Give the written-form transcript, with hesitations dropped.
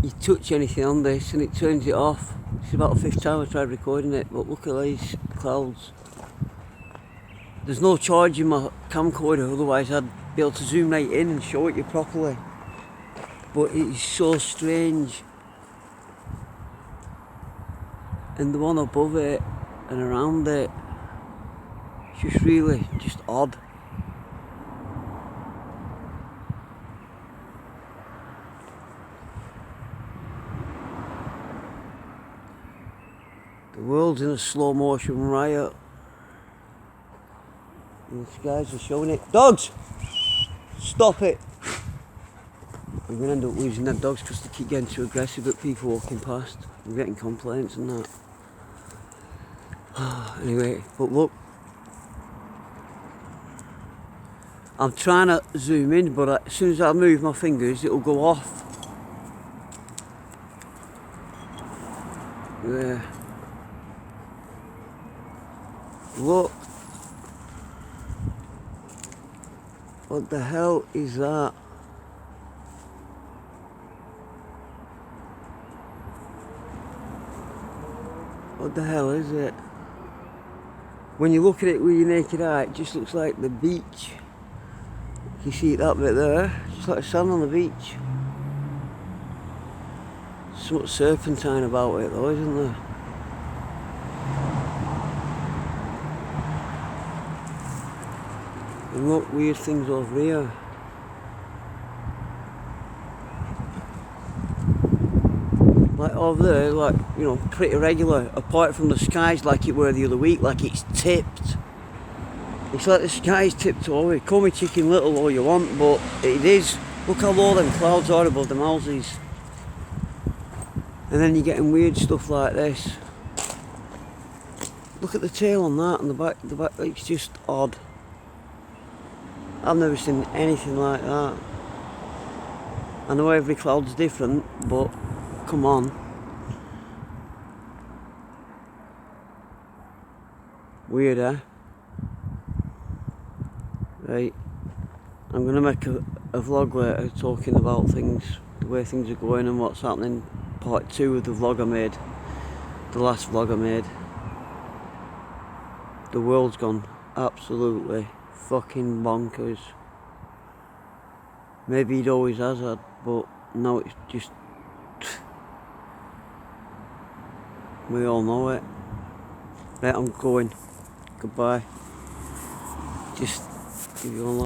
you touch anything on this and it turns it off. It's about the 5th time I tried recording it, but look at these clouds. There's no charge in my camcorder, otherwise I'd be able to zoom right in and show it you properly. But it is so strange. And the one above it and around it, it's just really just odd. The world's in a slow motion riot. And the skies are showing it. Dogs! Stop it! I'm going to end up losing them dogs because they keep getting too aggressive at people walking past. I'm getting complaints and that. Anyway, but look. I'm trying to zoom in, but as soon as I move my fingers, it'll go off. Yeah. Look. What the hell is that? What the hell is it? When you look at it with your naked eye, it just looks like the beach. You see that bit there? Just like sand on the beach. Somewhat serpentine about it though, isn't there? And look, weird things over here. Like over there, like, you know, pretty regular, apart from the skies like it were the other week, like it's tipped. It's like the sky's tipped over. Call me Chicken Little all you want, but it is. Look how low them clouds are above the houses. And then you're getting weird stuff like this. Look at the tail on that and the back, it's just odd. I've never seen anything like that. I know every cloud's different, but come on. Weird, eh? Right. I'm going to make a vlog later talking about things, the way things are going and what's happening. Part 2 of the vlog I made. The last vlog I made. The world's gone absolutely fucking bonkers. Maybe it always has had, but now it's just... we all know it. Right, I'm going. Goodbye. Just give you one